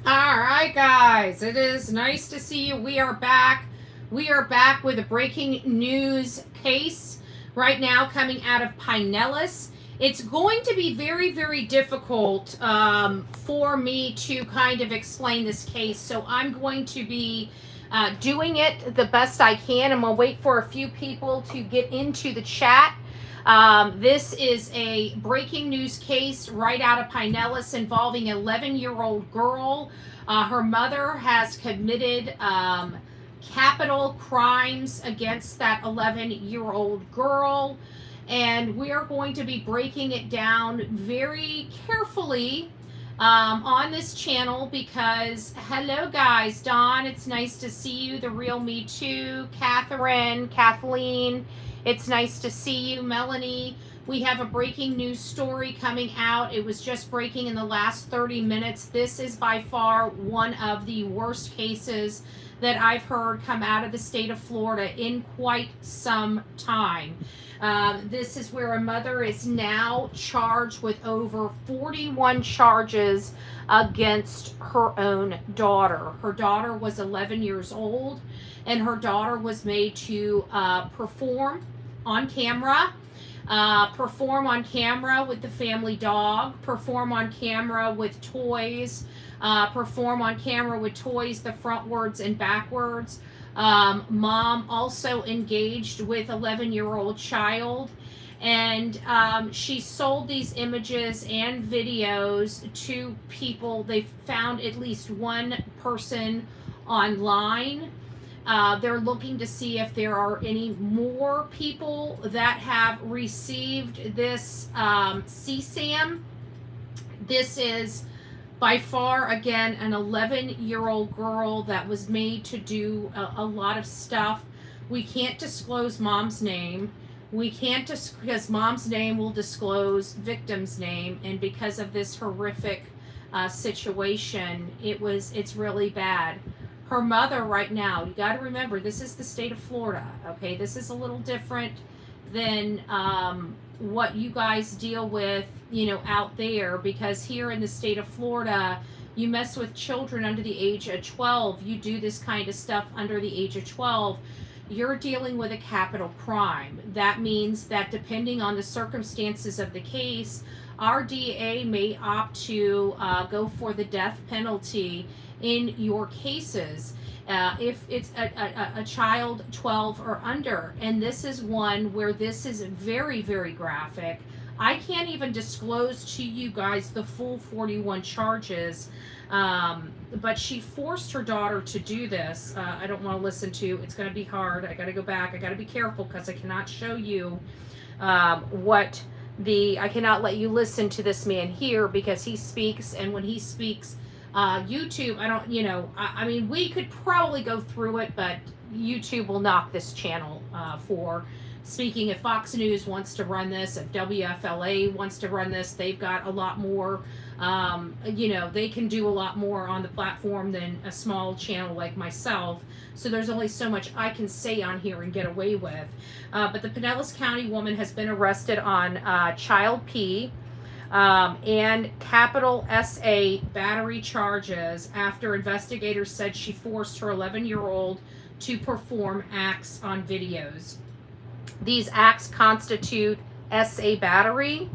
All right, guys, it is nice to see you. We are back. We are back with a breaking news case right now coming out of Pinellas. It's going to be very, very difficult for me to kind of explain this case, so I'm going to be doing it the best I can. I'm going to wait for a few people to get into the chat. This is a breaking news case right out of Pinellas involving an 11-year-old girl. Her mother has committed capital crimes against that 11-year-old girl. And we are going to be breaking it down very carefully on this channel because, hello guys, Dawn, it's nice to see you. The Real Me Too, Catherine, Kathleen, it's nice to see you. Melanie, we have a breaking news story coming out. It was just breaking in the last 30 minutes. This is by far one of the worst cases that I've heard come out of the state of Florida in quite some time. This is where a mother is now charged with over 41 charges against her own daughter. Her daughter was 11 years old, and her daughter was made to perform on camera. Perform on camera with the family dog, perform on camera with toys, perform on camera with toys the frontwards and backwards. Mom also engaged with 11-year-old child, and she sold these images and videos to people. They found at least one person online. They're looking to see if there are any more people that have received this CSAM. This is by far, again, an 11-year-old girl that was made to do a lot of stuff. We can't disclose mom's name. We can't because mom's name will disclose victim's name, and because of this horrific situation, it's really bad. Her mother right now, you got to remember, this is the state of Florida, okay? This is a little different than what you guys deal with, out there, because here in the state of Florida, you mess with children under the age of 12, you do this kind of stuff under the age of 12, you're dealing with a capital crime. That means that depending on the circumstances of the case, our DA may opt to go for the death penalty in your cases if it's a child 12 or under. And this is one where this is very, very graphic. I can't even disclose to you guys the full 41 charges, but she forced her daughter to do this. I don't want to listen to, it's going to be hard. I got to go back. I got to be careful because I cannot show you I cannot let you listen to this man here because he speaks, and when he speaks, YouTube, I mean, we could probably go through it, but YouTube will knock this channel for speaking. If Fox News wants to run this, if WFLA wants to run this, they've got a lot more, they can do a lot more on the platform than a small channel like myself. So there's only so much I can say on here and get away with. But the Pinellas County woman has been arrested on child P, and capital SA battery charges after investigators said she forced her 11-year-old to perform acts on videos. These acts constitute SA battery,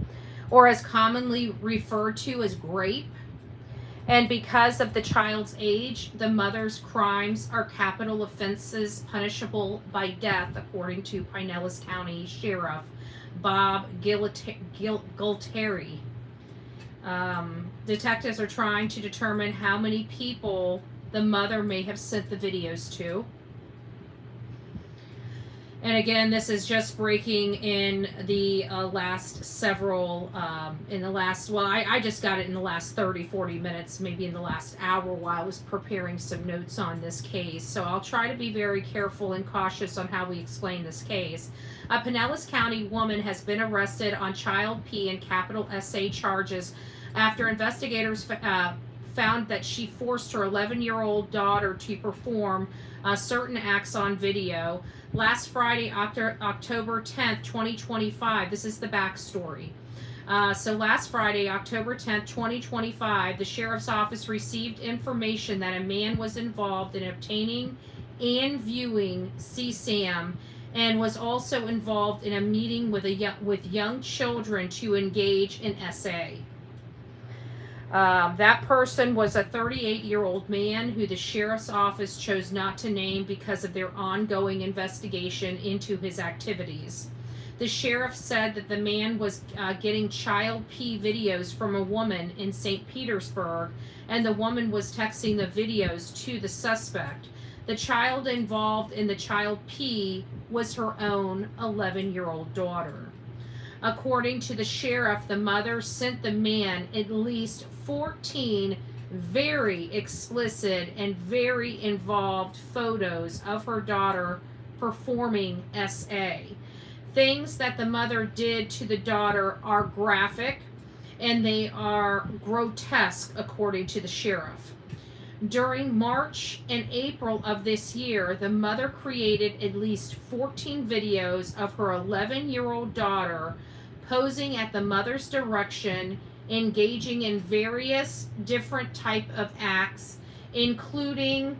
or as commonly referred to as grape. And because of the child's age, the mother's crimes are capital offenses punishable by death, according to Pinellas County Sheriff Bob Gualtieri. Detectives are trying to determine how many people the mother may have sent the videos to. And again, this is just breaking in the last several, I just got it in the last 30, 40 minutes, maybe in the last hour while I was preparing some notes on this case. So I'll try to be very careful and cautious on how we explain this case. A Pinellas County woman has been arrested on child P and capital SA charges after investigators found that she forced her 11-year-old daughter to perform certain acts on video. Last Friday, October 10th, 2025, this is the backstory. So last Friday, October 10th, 2025, the sheriff's office received information that a man was involved in obtaining and viewing CSAM and was also involved in a meeting with young children to engage in SA. That person was a 38-year-old man who the sheriff's office chose not to name because of their ongoing investigation into his activities. The sheriff said that the man was getting child P videos from a woman in St. Petersburg, and the woman was texting the videos to the suspect. The child involved in the child P was her own 11-year-old daughter. According to the sheriff, the mother sent the man at least 14 very explicit and very involved photos of her daughter performing SA. Things that the mother did to the daughter are graphic and they are grotesque, according to the sheriff. During March and April of this year, the mother created at least 14 videos of her 11-year-old daughter posing at the mother's direction, engaging in various different type of acts, including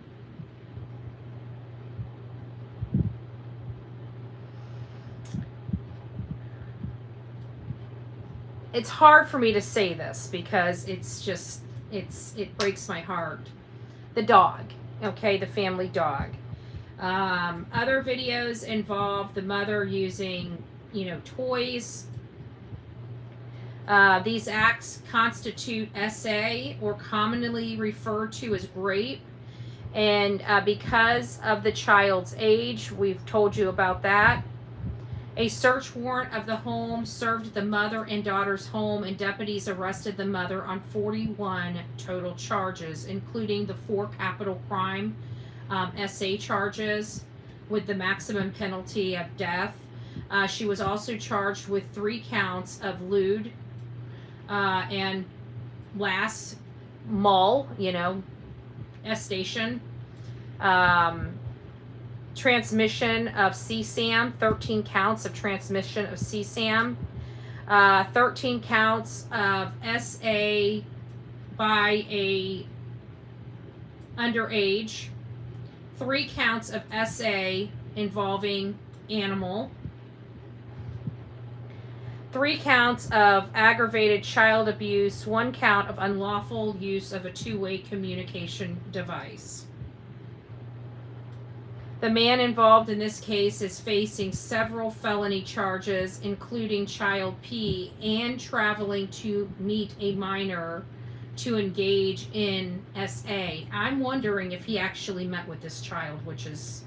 it's hard for me to say this because it breaks my heart. The dog, okay, the family dog. Other videos involve the mother using, toys. These acts constitute SA, or commonly referred to as rape. And because of the child's age, we've told you about that. A search warrant of the home served the mother and daughter's home, and deputies arrested the mother on 41 total charges, including the 4 capital crime SA charges with the maximum penalty of death. She was also charged with 3 counts of lewd and last mull, estation. Transmission of CSAM, 13 counts of transmission of CSAM, 13 counts of SA by a underage, 3 counts of SA involving animal, 3 counts of aggravated child abuse, 1 count of unlawful use of a two-way communication device. The man involved in this case is facing several felony charges, including child P and traveling to meet a minor to engage in SA. I'm wondering if he actually met with this child, which is...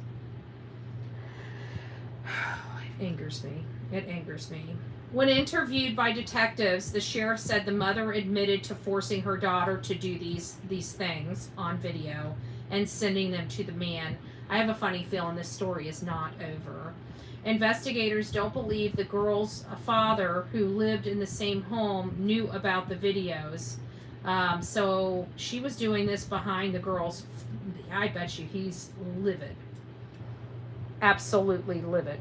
it angers me. It angers me. When interviewed by detectives, the sheriff said the mother admitted to forcing her daughter to do these things on video and sending them to the man. I have a funny feeling this story is not over. Investigators don't believe the girl's father, who lived in the same home, knew about the videos. So she was doing this behind the girl's... I bet you he's livid. Absolutely livid.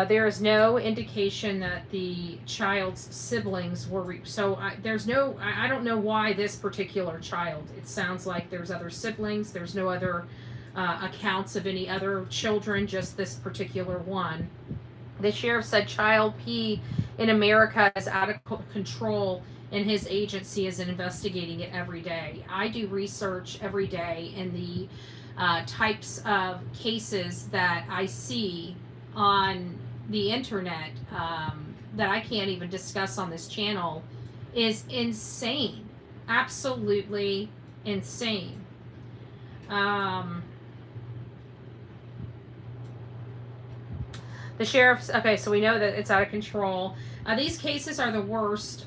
There is no indication that the child's siblings were... I don't know why this particular child. It sounds like there's other siblings. There's no other accounts of any other children, just this particular one. The sheriff said child P in America is out of control, and his agency is investigating it every day. I do research every day, and the types of cases that I see on the internet that I can't even discuss on this channel is insane. Absolutely insane. The sheriff's... okay, so we know that it's out of control. These cases are the worst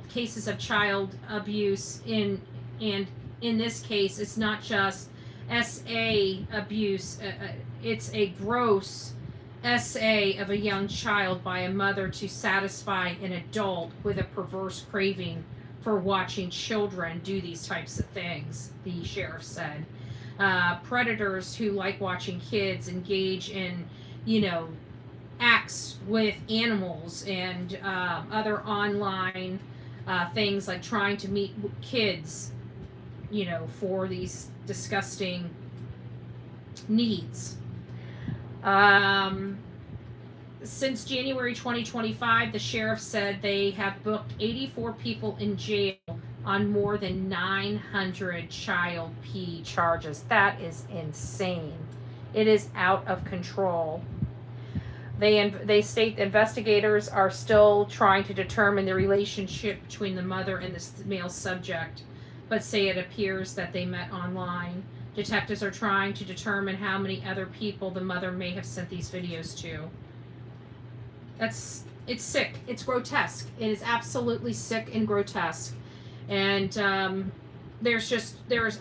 cases of child abuse and in this case it's not just SA abuse, it's a gross SA of a young child by a mother to satisfy an adult with a perverse craving for watching children do these types of things, the sheriff said. Predators who like watching kids engage in, acts with animals and other online things like trying to meet kids, for these disgusting needs. Um, since January 2025, the sheriff said they have booked 84 people in jail on more than 900 child P charges. That is insane. It is out of control. They state investigators are still trying to determine the relationship between the mother and the male subject, but say it appears that they met online. Detectives are trying to determine how many other people the mother may have sent these videos to. It's sick. It's grotesque. It is absolutely sick and grotesque. And there's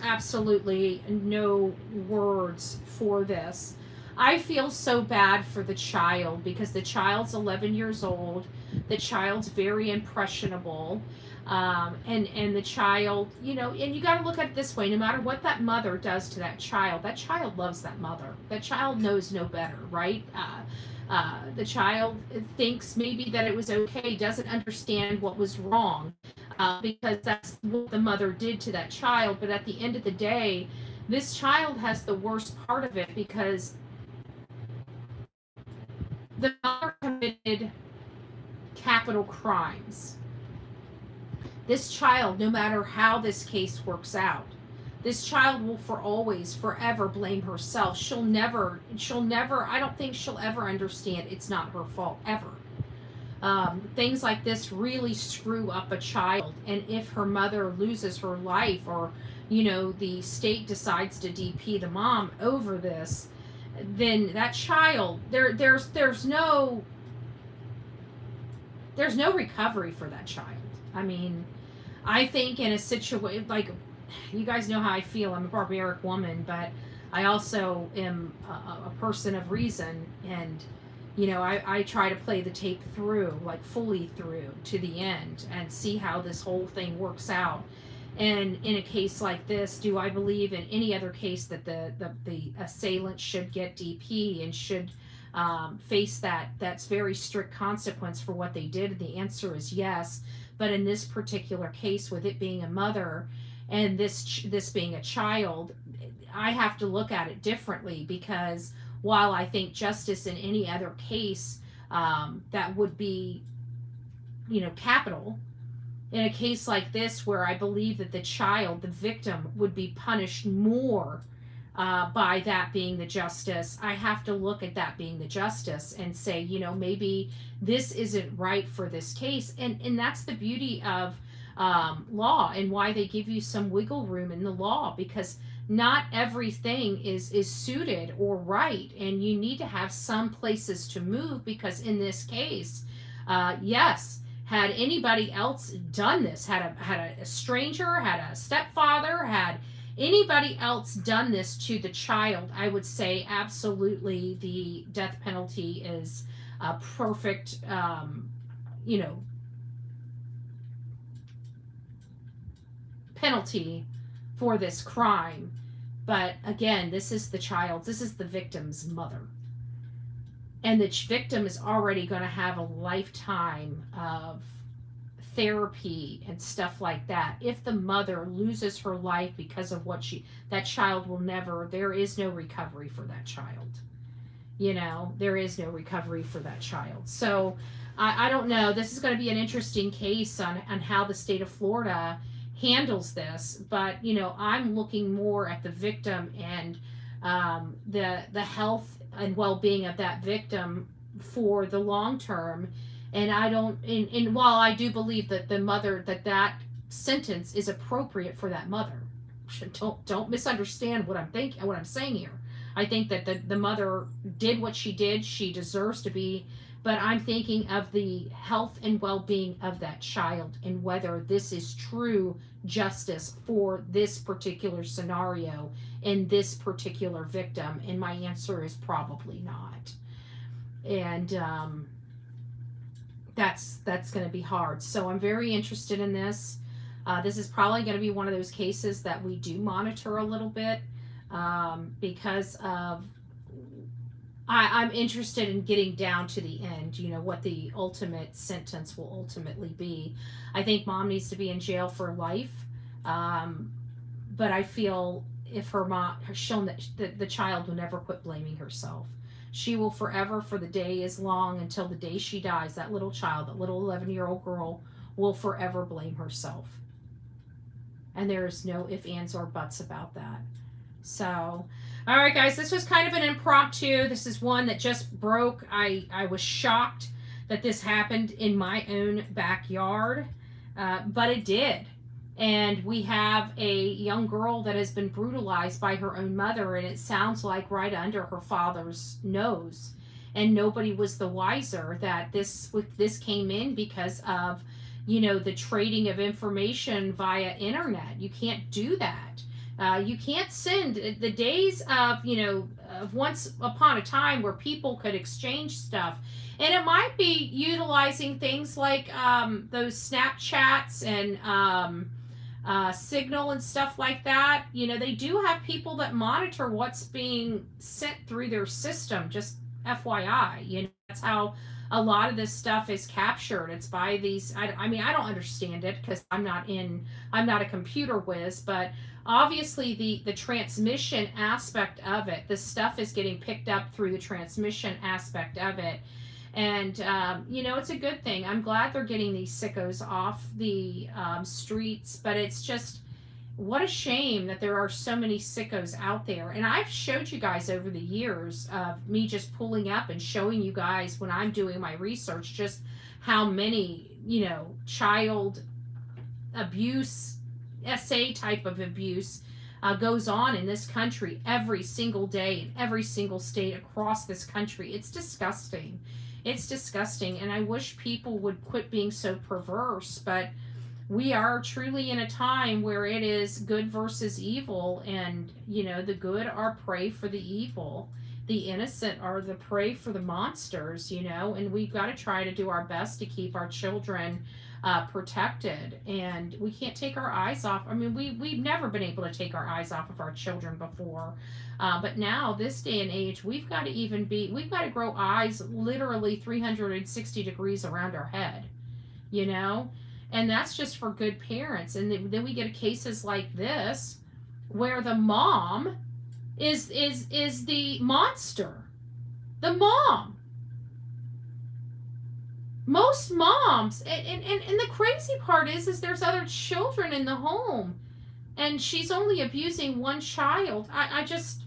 absolutely no words for this. I feel so bad for the child because the child's 11 years old. The child's very impressionable. And the child, and you got to look at it this way: no matter what that mother does to that child loves that mother. That child knows no better, right? The child thinks maybe that it was okay, doesn't understand what was wrong, because that's what the mother did to that child. But at the end of the day, this child has the worst part of it because the mother committed capital crimes. This child, no matter how this case works out, this child will for always, forever blame herself. She'll never, I don't think she'll ever understand it's not her fault, ever. Things like this really screw up a child. And if her mother loses her life, or, the state decides to DP the mom over this, then that child, there's no recovery for that child. I mean, I think in a situation like, you guys know how I feel. I'm a barbaric woman, but I also am a person of reason, and I try to play the tape through, like fully through to the end, and see how this whole thing works out. And in a case like this, do I believe in any other case that the assailant should get DP and should face that's very strict consequence for what they did? The answer is yes. But in this particular case, with it being a mother and this being a child, I have to look at it differently, because while I think justice in any other case that would be, capital, in a case like this where I believe that the child, the victim, would be punished more by that being the justice, I have to look at that being the justice and say, maybe this isn't right for this case. And that's the beauty of law, and why they give you some wiggle room in the law, because not everything is suited or right, and you need to have some places to move. Because in this case, yes, had anybody else done this, had a stranger, had a stepfather, had anybody else done this to the child, I would say absolutely the death penalty is a perfect, penalty for this crime. But again, this is the victim's mother. And the victim is already going to have a lifetime of therapy and stuff like that. If the mother loses her life because of that child will never, there is no recovery for that child. There is no recovery for that child. So I don't know. This is going to be an interesting case on how the state of Florida handles this. But, I'm looking more at the victim and the health and well-being of that victim for the long term. And I don't, and while I do believe that the mother, that sentence is appropriate for that mother, don't misunderstand what I'm saying here. I think that the mother did what she did. She deserves to be, but I'm thinking of the health and well-being of that child, and whether this is true justice for this particular scenario and this particular victim. And my answer is probably not. And that's going to be hard. So I'm very interested in this. This is probably going to be one of those cases that we do monitor a little bit, because of I'm interested in getting down to the end, what the ultimate sentence will ultimately be. I think mom needs to be in jail for life. Um, but I feel if her mom has shown that the child will never quit blaming herself. She will forever, for the day as long until the day she dies, that little child, that little 11-year-old girl, will forever blame herself. And there's no ifs, ands, or buts about that. So, all right, guys, this was kind of an impromptu. This is one that just broke. I was shocked that this happened in my own backyard, but it did. And we have a young girl that has been brutalized by her own mother, and it sounds like right under her father's nose. And nobody was the wiser that this came in because of, the trading of information via internet. You can't do that. You can't send the days of, of once upon a time where people could exchange stuff. And it might be utilizing things like those Snapchats and Signal and stuff like that. They do have people that monitor what's being sent through their system, just FYI. That's how a lot of this stuff is captured. It's by these, I mean, I don't understand it because I'm not a computer whiz, but obviously the transmission aspect of it, the stuff is getting picked up through the transmission aspect of it. And, it's a good thing. I'm glad they're getting these sickos off the streets, but it's just, what a shame that there are so many sickos out there. And I've showed you guys over the years of me just pulling up and showing you guys when I'm doing my research just how many, child abuse, SA type of abuse goes on in this country every single day in every single state across this country. It's disgusting. It's disgusting. And I wish people would quit being so perverse, but we are truly in a time where it is good versus evil, and the good are prey for the evil, the innocent are the prey for the monsters, and we've got to try to do our best to keep our children protected. And we can't take our eyes off. I mean, we've never been able to take our eyes off of our children before, but now this day and age we've got to grow eyes literally 360 degrees around our head, and that's just for good parents. And then we get cases like this where the mom is the monster. The mom. Most moms, and the crazy part is there's other children in the home, and she's only abusing one child. I just,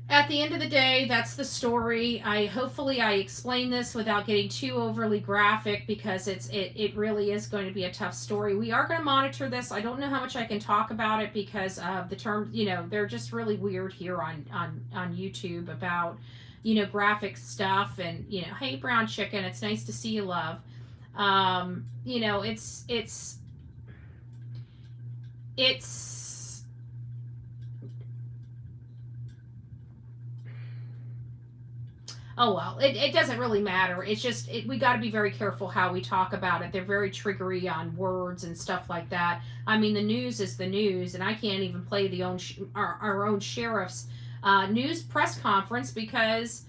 at the end of the day, that's the story. Hopefully I explain this without getting too overly graphic, because it really is going to be a tough story. We are going to monitor this. I don't know how much I can talk about it because of the term, they're just really weird here on YouTube about, graphic stuff. And, hey, brown chicken, it's nice to see you, love. It's oh well, it doesn't really matter. It's just we got to be very careful how we talk about it. They're very triggery on words and stuff like that. I mean, the news is the news, and I can't even play our own sheriff's news press conference because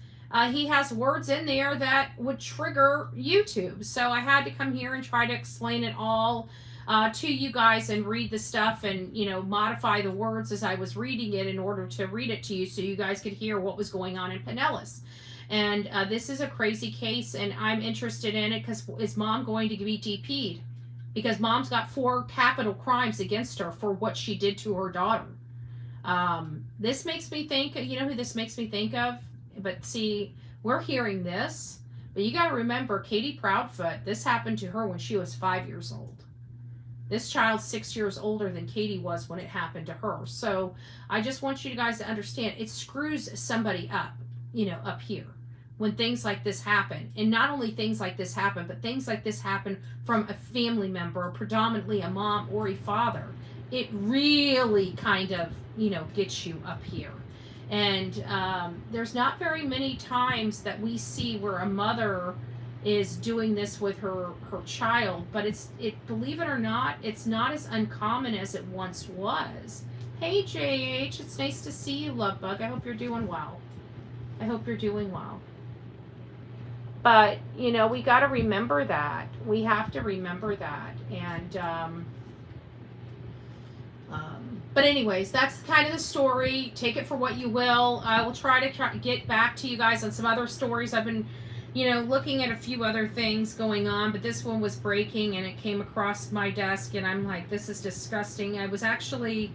he has words in there that would trigger YouTube. So I had to come here and try to explain it all to you guys and read the stuff and modify the words as I was reading it in order to read it to you so you guys could hear what was going on in Pinellas. And this is a crazy case, and I'm interested in it because is mom going to be DP'd? Because mom's got 4 capital crimes against her for what she did to her daughter. This makes me think, who this makes me think of? But see, we're hearing this, but you got to remember Katie Proudfoot, this happened to her when she was 5 years old. This child's 6 years older than Katie was when it happened to her. So I just want you guys to understand, it screws somebody up, up here when things like this happen. And not only things like this happen, but things like this happen from a family member, predominantly a mom or a father. It really kind of, gets you up here. And there's not very many times that we see where a mother is doing this with her child, but believe it or not, it's not as uncommon as it once was. Hey, JH. It's nice to see you, love bug. I hope you're doing well. I hope you're doing well. But, you know, we got to remember that. We have to remember that. And, but anyways, that's kind of the story. Take it for what you will. I will try to get back to you guys on some other stories. I've been, you know, looking at a few other things going on, but this one was breaking and it came across my desk and I'm like, this is disgusting. I was actually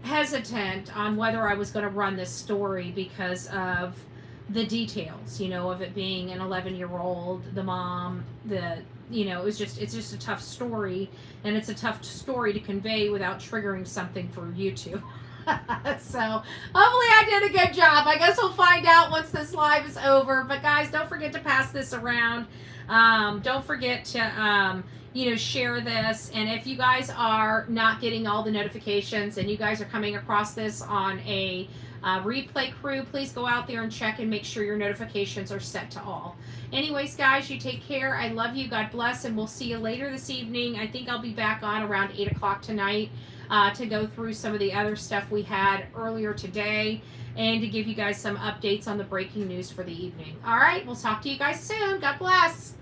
hesitant on whether I was going to run this story because of the details, you know, of it being an 11-year-old, the mom, you know, it's just a tough story, and it's a tough story to convey without triggering something for YouTube. So hopefully I did a good job. I guess we'll find out once this live is over. But guys, don't forget to pass this around. Don't forget to you know, share this. And if you guys are not getting all the notifications and you guys are coming across this on a replay crew, please go out there and check and make sure your notifications are set to all. Anyways, guys, you take care. I love you. God bless. And we'll see you later this evening. I think I'll be back on around 8 o'clock tonight to go through some of the other stuff we had earlier today and to give you guys some updates on the breaking news for the evening. All right. We'll talk to you guys soon. God bless.